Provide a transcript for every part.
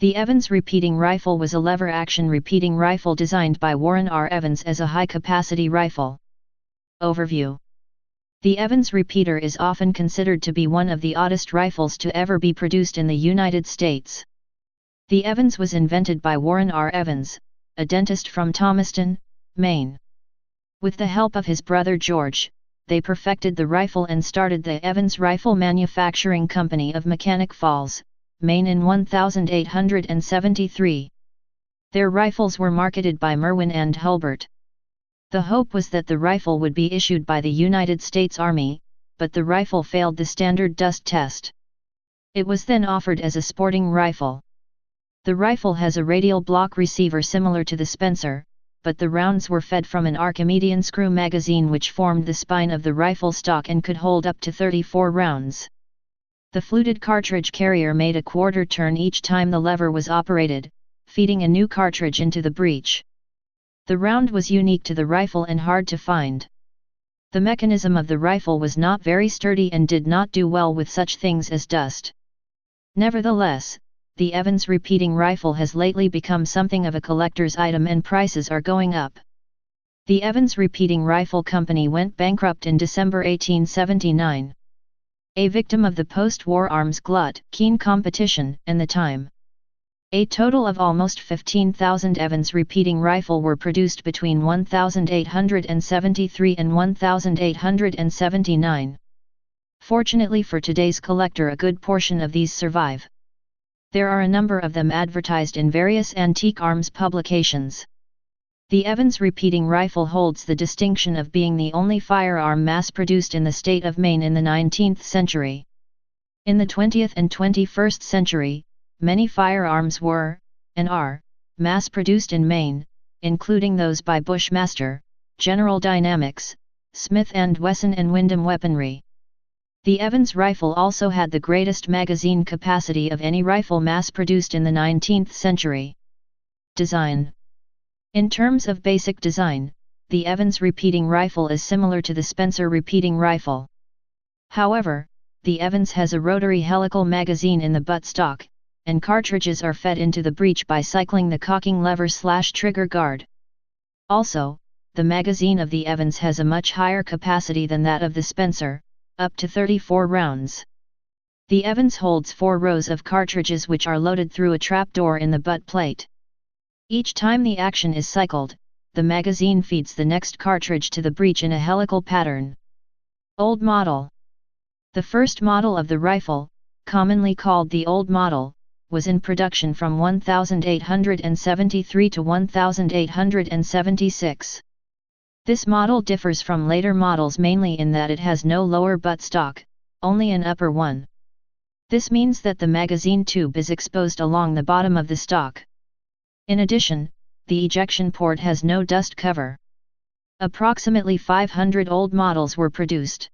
The Evans repeating rifle was a lever-action repeating rifle designed by Warren R. Evans as a high-capacity rifle. Overview. The Evans repeater is often considered to be one of the oddest rifles to ever be produced in the United States. The Evans was invented by Warren R. Evans, a dentist from Thomaston, Maine. With the help of his brother George, they perfected the rifle and started the Evans Rifle Manufacturing Company of Mechanic Falls, Maine in 1873. Their rifles were marketed by Merwin and Hulbert. The hope was that the rifle would be issued by the United States Army, but the rifle failed the standard dust test. It was then offered as a sporting rifle. The rifle has a radial block receiver similar to the Spencer, but the rounds were fed from an Archimedean screw magazine which formed the spine of the rifle stock and could hold up to 34 rounds. The fluted cartridge carrier made a quarter turn each time the lever was operated, feeding a new cartridge into the breech. The round was unique to the rifle and hard to find. The mechanism of the rifle was not very sturdy and did not do well with such things as dust. Nevertheless, the Evans repeating rifle has lately become something of a collector's item and prices are going up. The Evans Repeating Rifle Company went bankrupt in December 1879. A victim of the post-war arms glut, keen competition, and the time. A total of almost 15,000 Evans repeating rifle were produced between 1873 and 1879. Fortunately for today's collector, a good portion of these survive. There are a number of them advertised in various antique arms publications. The Evans repeating rifle holds the distinction of being the only firearm mass-produced in the state of Maine in the 19th century. In the 20th and 21st century, many firearms were, and are, mass-produced in Maine, including those by Bushmaster, General Dynamics, Smith & Wesson and Windham Weaponry. The Evans rifle also had the greatest magazine capacity of any rifle mass-produced in the 19th century. Design. In terms of basic design, the Evans repeating rifle is similar to the Spencer repeating rifle. However, the Evans has a rotary helical magazine in the buttstock, and cartridges are fed into the breech by cycling the cocking lever/trigger guard. Also, the magazine of the Evans has a much higher capacity than that of the Spencer, up to 34 rounds. The Evans holds 4 rows of cartridges which are loaded through a trapdoor in the butt plate. Each time the action is cycled, the magazine feeds the next cartridge to the breech in a helical pattern. Old model. The first model of the rifle, commonly called the Old Model, was in production from 1873 to 1876. This model differs from later models mainly in that it has no lower buttstock, only an upper one. This means that the magazine tube is exposed along the bottom of the stock. In addition, the ejection port has no dust cover. Approximately 500 old models were produced.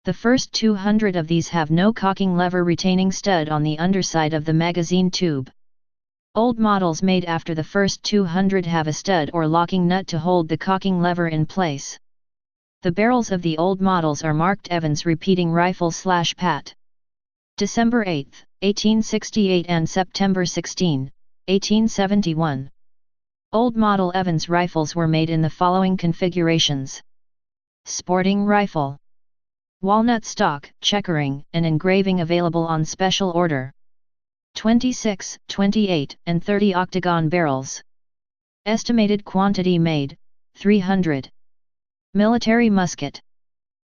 The first 200 of these have no cocking lever retaining stud on the underside of the magazine tube. Old models made after the first 200 have a stud or locking nut to hold the cocking lever in place. The barrels of the old models are marked Evans repeating rifle/Pat. December 8, 1868 and September 16, 1871. Old model Evans rifles were made in the following configurations. Sporting rifle. Walnut stock, checkering, and engraving available on special order. 26, 28, and 30 octagon barrels. Estimated quantity made, 300. Military musket.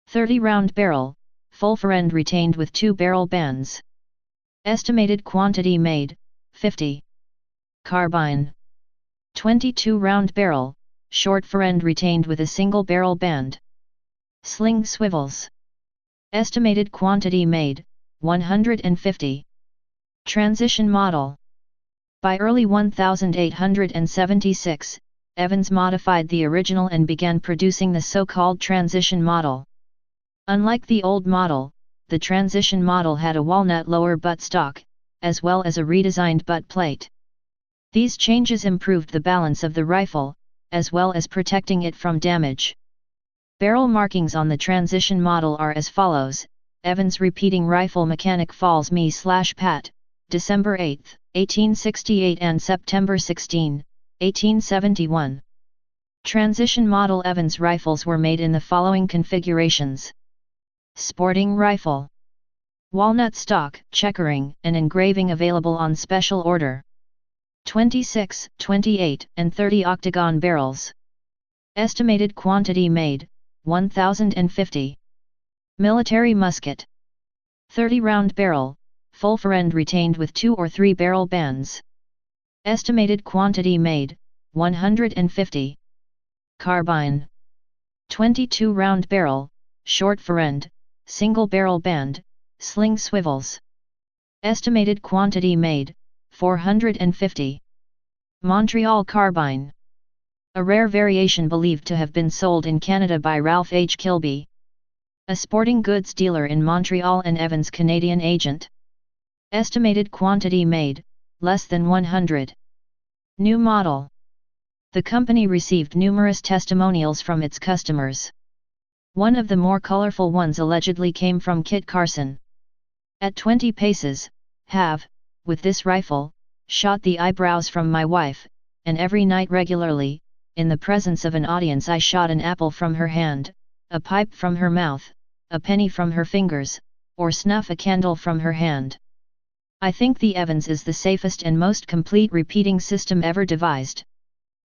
30 round barrel, full fore-end retained with 2 barrel bands. Estimated quantity made, 50. Carbine. 22 round barrel, short fore-end retained with a single barrel band. Sling swivels. Estimated quantity made, 150. Transition model. By early 1876, Evans modified the original and began producing the so-called transition model. Unlike the old model, the transition model had a walnut lower buttstock, as well as a redesigned butt plate. These changes improved the balance of the rifle, as well as protecting it from damage. Barrel markings on the transition model are as follows: Evans repeating rifle Mechanic Falls Me/Pat, December 8, 1868 and September 16, 1871. Transition model Evans rifles were made in the following configurations. Sporting rifle. Walnut stock, checkering, and engraving available on special order. 26, 28, and 30 octagon barrels. Estimated quantity made, 1050. Military musket. 30 round barrel, full fore-end retained with 2 or 3 barrel bands. Estimated quantity made, 150. Carbine. 22 round barrel, short fore-end, single barrel band, sling swivels. Estimated quantity made, 450. Montreal carbine. A rare variation believed to have been sold in Canada by Ralph H. Kilby, a sporting goods dealer in Montreal and Evans' Canadian agent. Estimated quantity made, less than 100. New model. The company received numerous testimonials from its customers. One of the more colorful ones allegedly came from Kit Carson. At 20 paces, have, with this rifle, shot the eyebrows from my wife, and every night regularly, in the presence of an audience I shot an apple from her hand, a pipe from her mouth, a penny from her fingers, or snuff a candle from her hand. I think the Evans is the safest and most complete repeating system ever devised.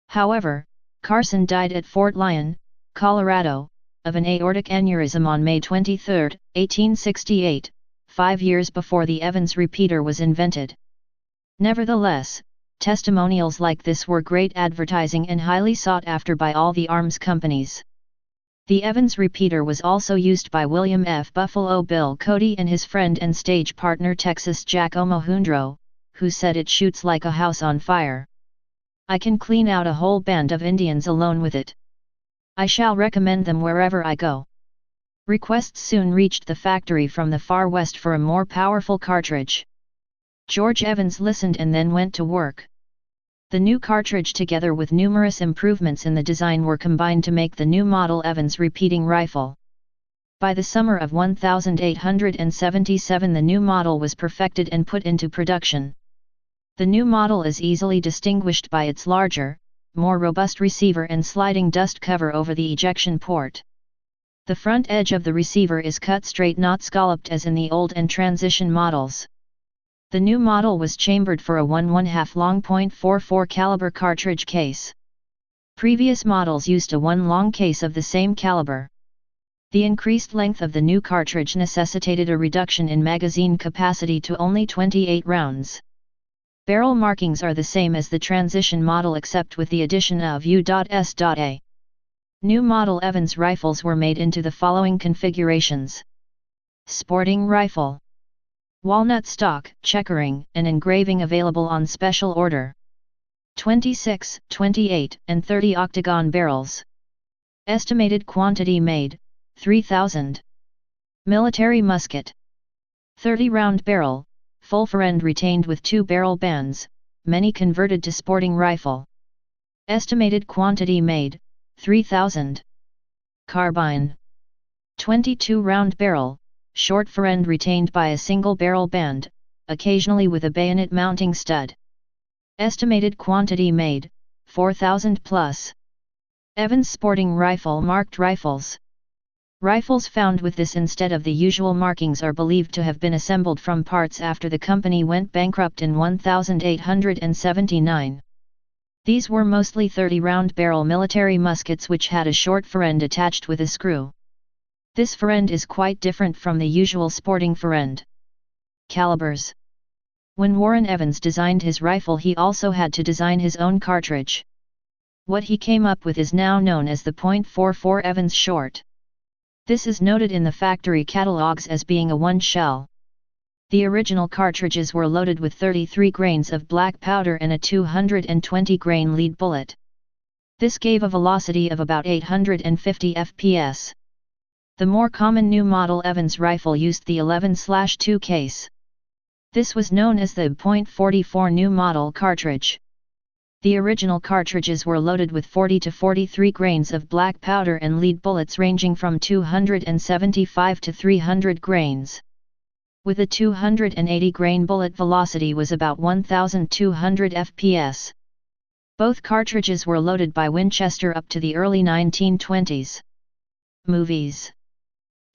However, Carson died at Fort Lyon, Colorado, of an aortic aneurysm on May 23, 1868, 5 years before the Evans repeater was invented. Nevertheless, testimonials like this were great advertising and highly sought after by all the arms companies. The Evans repeater was also used by William F. Buffalo Bill Cody and his friend and stage partner Texas Jack Omohundro, who said it shoots like a house on fire. I can clean out a whole band of Indians alone with it. I shall recommend them wherever I go. Requests soon reached the factory from the far west for a more powerful cartridge. George Evans listened and then went to work. The new cartridge together with numerous improvements in the design were combined to make the new model Evans repeating rifle. By the summer of 1877 the new model was perfected and put into production. The new model is easily distinguished by its larger, more robust receiver and sliding dust cover over the ejection port. The front edge of the receiver is cut straight, not scalloped as in the old and transition models. The new model was chambered for a 1/1/2 long .44 caliber cartridge case. Previous models used a 1 long case of the same caliber. The increased length of the new cartridge necessitated a reduction in magazine capacity to only 28 rounds. Barrel markings are the same as the transition model except with the addition of U.S.A. New model Evans rifles were made into the following configurations. Sporting rifle. Walnut stock, checkering, and engraving available on special order. 26, 28, and 30 octagon barrels. Estimated quantity made, 3,000. Military musket. 30 round barrel, full fore-end retained with 2 barrel bands, many converted to sporting rifle. Estimated quantity made, 3,000. Carbine. 22 round barrel, short fore-end retained by a single barrel band, occasionally with a bayonet mounting stud. Estimated quantity made, 4,000 plus. Evans sporting rifle. Marked rifles. Rifles found with this instead of the usual markings are believed to have been assembled from parts after the company went bankrupt in 1879. These were mostly 30-round barrel military muskets which had a short fore-end attached with a screw. This fore-end is quite different from the usual sporting fore-end. Calibers. When Warren Evans designed his rifle he also had to design his own cartridge. What he came up with is now known as the .44 Evans short. This is noted in the factory catalogs as being a 1 shell. The original cartridges were loaded with 33 grains of black powder and a 220 grain lead bullet. This gave a velocity of about 850 fps. The more common new model Evans rifle used the 11/2 case. This was known as the .44 new model cartridge. The original cartridges were loaded with 40 to 43 grains of black powder and lead bullets ranging from 275 to 300 grains. with a 280 grain bullet velocity was about 1200 fps. Both cartridges were loaded by Winchester up to the early 1920s. Movies.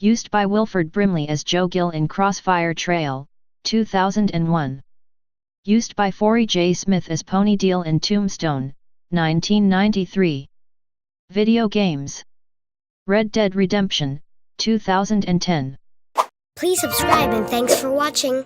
Used by Wilford Brimley as Joe Gill in Crossfire Trail, 2001. Used by Forey J. Smith as Pony Deal in Tombstone, 1993. Video games. Red Dead Redemption, 2010. Please subscribe and thanks for watching.